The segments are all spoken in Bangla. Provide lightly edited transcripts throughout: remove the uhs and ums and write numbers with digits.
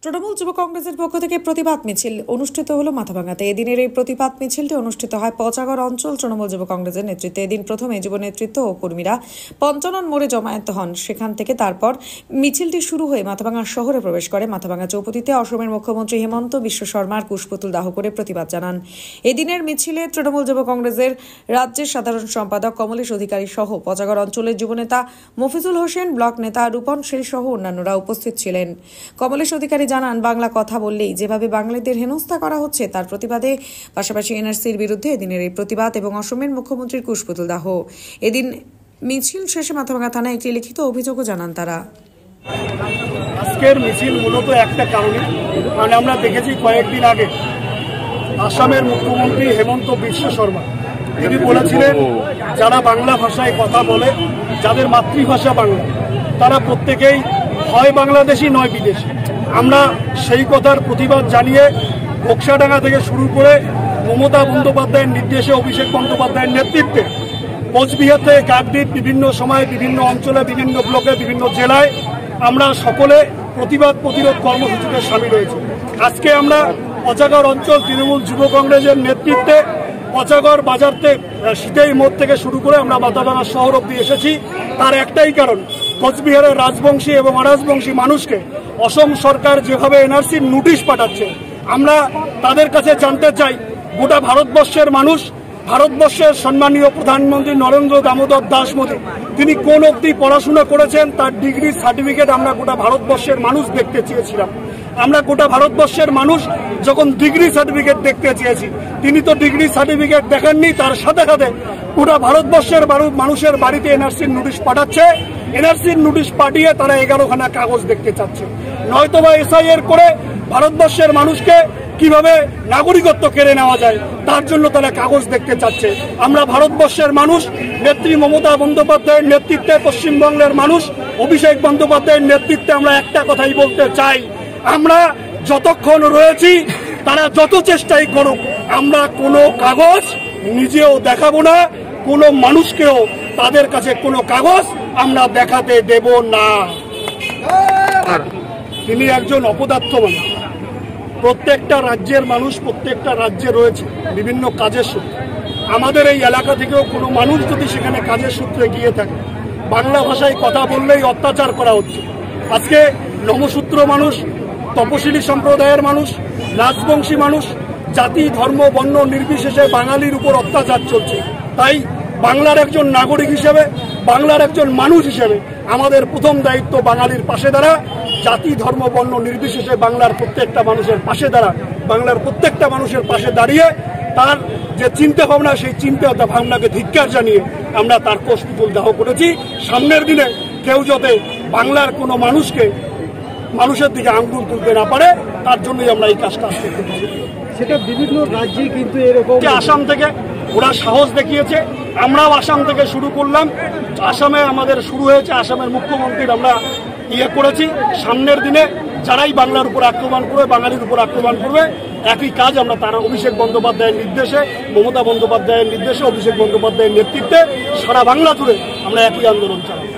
তৃণমূল যুব কংগ্রেসের পক্ষ থেকে প্রতিবাদ মিছিল অনুষ্ঠিত হলো মাথাভাঙাতে। এদিনের এই প্রতিবাদ মিছিলটি অনুষ্ঠিত হয় পচাগড় অঞ্চল তৃণমূল যুব কংগ্রেসের নেতৃত্বে। এদিন প্রথমে যুব নেতৃত্ব ও কর্মীরা পঞ্চানন মোড়ে জমায়েত হন। সেখান থেকে তারপর মিছিলটি শুরু হয়ে মাথাভাঙা শহরে প্রবেশ করে। মাথাভাঙা চৌপতিতে অসমের মুখ্যমন্ত্রী হেমন্ত বিশ্ব শর্মার কুশপুতুল দাহ করে প্রতিবাদ জানান। এদিনের মিছিলে তৃণমূল যুব কংগ্রেসের রাজ্যের সাধারণ সম্পাদক কমলেশ অধিকারী সহ পচাগড় অঞ্চলের যুবনেতা মফিজুল হোসেন, ব্লক নেতা রূপন শীল সহ অন্যান্যরা উপস্থিত ছিলেন। কমলেশ অধিকারী জানান, বাংলা কথা বললেই যেভাবে বাঙালিদের হেনস্থা করা হচ্ছে তার প্রতিবাদে, পাশাপাশি এনআরসির বিরুদ্ধে এদিনের এই প্রতিবাদ এবং অসমের মুখ্যমন্ত্রীর কুশপুতুল দাহ। এদিন মিছিল শেষে মাথাভাঙা থানায় একটি লিখিত অভিযোগও জানান তারা। আজকের মিছিল মূলত একটা কারণে, মানে আমরা দেখেছি কয়েকদিন আগে আসামের মুখ্যমন্ত্রী হেমন্ত বিশ্ব শর্মা তিনি বলেছিলেন যারা বাংলা ভাষায় কথা বলে, যাদের মাতৃভাষা বাংলা, তারা প্রত্যেকেই হয় বাংলাদেশি নয় বিদেশি। আমরা সেই কথার প্রতিবাদ জানিয়ে বক্সাডাঙ্গা থেকে শুরু করে মমতা বন্দ্যোপাধ্যায়ের নির্দেশে অভিষেক বন্দ্যোপাধ্যায়ের নেতৃত্বে কোচবিহার থেকে কাকদ্বীপ বিভিন্ন সময়ে বিভিন্ন অঞ্চলে, বিভিন্ন ব্লকে, বিভিন্ন জেলায় আমরা সকলে প্রতিবাদ প্রতিরোধ কর্মসূচিতে সামিল হয়েছি। আজকে আমরা পচাগড় অঞ্চল তৃণমূল যুব কংগ্রেসের নেতৃত্বে পচাগড় বাজারতে সিটেই মোড় থেকে শুরু করে আমরা মাথাভাঙা শহর অব্দি এসেছি। তার একটাই কারণ, কোচবিহারের রাজবংশী এবং অরাজবংশী মানুষকে অসম সরকার যেভাবে এনআরসির নোটিশ পাঠাচ্ছে, আমরা তাদের কাছে জানতে চাই গোটা ভারতবর্ষের মানুষ, ভারতবর্ষের সম্মানীয় প্রধানমন্ত্রী নরেন্দ্র দামোদর দাস মোদী তিনি কোন অবধি পড়াশোনা করেছেন, তার ডিগ্রি সার্টিফিকেট আমরা গোটা ভারতবর্ষের মানুষ দেখতে চেয়েছিলাম। আমরা গোটা ভারতবর্ষের মানুষ যখন ডিগ্রি সার্টিফিকেট দেখতে চেয়েছি, তিনি তো ডিগ্রি সার্টিফিকেট দেখেননি, তার সাথে সাথে গোটা ভারতবর্ষের মানুষের বাড়িতে এনআরসির নোটিশ পাঠাচ্ছে। এনআরসির নোটিশ পাঠিয়ে তারা 11খানা কাগজ দেখতে চাচ্ছে, নয়তোবা এসআইআর করে ভারতবর্ষের মানুষকে কিভাবে নাগরিকত্ব কেড়ে নেওয়া যায় তার জন্য তারা কাগজ দেখতে চাচ্ছে। আমরা ভারতবর্ষের মানুষ, নেত্রী মমতা বন্দ্যোপাধ্যায়ের নেতৃত্বে পশ্চিমবঙ্গের মানুষ, অভিষেক বন্দ্যোপাধ্যায়ের নেতৃত্বে আমরা একটা কথাই বলতে চাই, আমরা যতক্ষণ রয়েছি তারা যত চেষ্টাই করুক, আমরা কোনো কাগজ নিজেও দেখাবো না, কোনো মানুষকেও তাদের কাছে কোনো কাগজ আমরা দেখাতে দেব না। তিনি একজন অপদার্থ মানুষ। প্রত্যেকটা রাজ্যের মানুষ প্রত্যেকটা রাজ্যে রয়েছে বিভিন্ন কাজের সূত্রে। আমাদের এই এলাকা থেকেও কোনো মানুষ যদি সেখানে কাজের সূত্রে গিয়ে থাকে, বাংলা ভাষায় কথা বললেই অত্যাচার করা হচ্ছে। আজকে নমশূদ্র মানুষ, তপশিলি সম্প্রদায়ের মানুষ, রাজবংশী মানুষ, জাতি ধর্ম বর্ণ নির্বিশেষে বাঙালির উপর অত্যাচার চলছে। তাই বাংলার একজন নাগরিক হিসেবে, বাংলার একজন মানুষ হিসেবে আমাদের প্রথম দায়িত্ব বাঙালির পাশে দাঁড়া, জাতি ধর্ম বর্ণ নির্বিশেষে বাংলার প্রত্যেকটা মানুষের পাশে দাঁড়া, বাংলার প্রত্যেকটা মানুষের পাশে দাঁড়িয়ে তার যে চিন্তা ভাবনা, সেই চিন্তা ভাবনাকে ধিক্কার জানিয়ে আমরা তার কুশপুতুল দাহ করেছি। সামনের দিনে কেউ যাতে বাংলার কোনো মানুষের দিকে আঙ্গুল তুলতে না পারে, তার জন্যই আমরা এই কাজটা করতে পারি। সেটা বিভিন্ন রাজ্যে কিন্তু এরকম, আসাম থেকে ওরা সাহস দেখিয়েছে, আমরাও আসাম থেকে শুরু করলাম। আসামে আমাদের শুরু হয়েছে, আসামের মুখ্যমন্ত্রীর আমরা করেছি। সামনের দিনে যারাই বাংলার উপর আক্রমণ করবে, বাঙালির উপর আক্রমণ করবে, একই কাজ আমরা তারা অভিষেক বন্দ্যোপাধ্যায়ের নির্দেশে, মমতা বন্দ্যোপাধ্যায়ের নির্দেশে, অভিষেক বন্দ্যোপাধ্যায়ের নেতৃত্বে সারা বাংলা জুড়ে আমরা একই আন্দোলন চালাবো।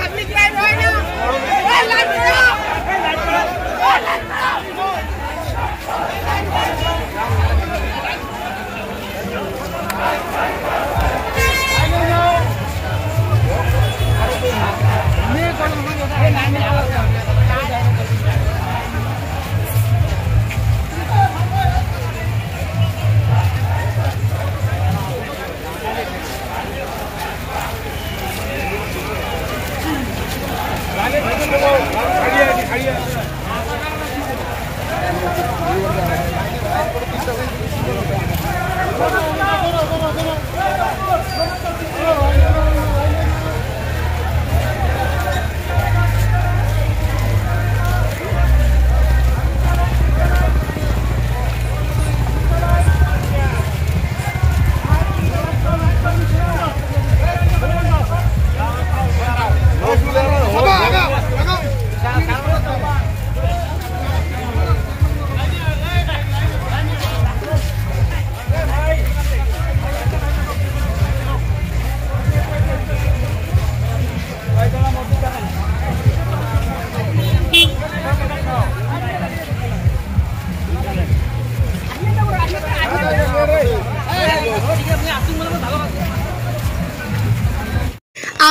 Public right now.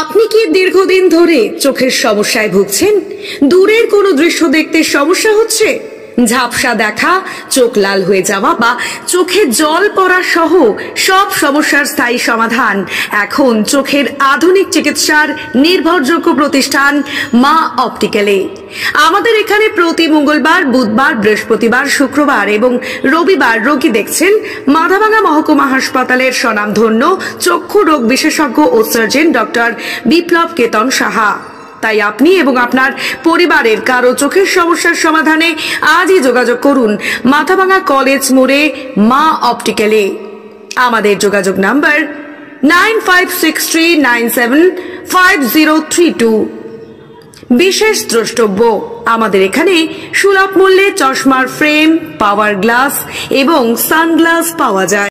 আপনি কি দীর্ঘদিন ধরে চোখের সমস্যায় ভুগছেন? দূরের কোনো দৃশ্য দেখতে সমস্যা হচ্ছে? ঝাপসা দেখা, চোখ লাল হয়ে যাওয়া বা চোখে জল পড়া সহ সব সমস্যার স্থায়ী সমাধান এখন চোখের আধুনিক চিকিৎসার নির্ভরযোগ্য প্রতিষ্ঠান মা অপটিক্যালে। আমাদের এখানে প্রতি মঙ্গলবার, বুধবার, বৃহস্পতিবার, শুক্রবার এবং রবিবার রোগী দেখছেন মাথাভাঙা মহকুমা হাসপাতালের স্বনামধন্য চক্ষু রোগ বিশেষজ্ঞ ও সার্জন ডক্টর বিপ্লব কেতন সাহা। তাই আপনি এবং আপনার পরিবারের কারো চোখের সমস্যার সমাধানে আজই যোগাযোগ করুন মাথাভাঙা কলেজ মোড়ে মা অপটিক্যালে। আমাদের যোগাযোগ নাম্বার 9563975032। বিশেষ দ্রষ্টব্য, আমাদের এখানে সুলভ মূল্যে চশমার ফ্রেম, পাওয়ার গ্লাস এবং সানগ্লাস পাওয়া যায়।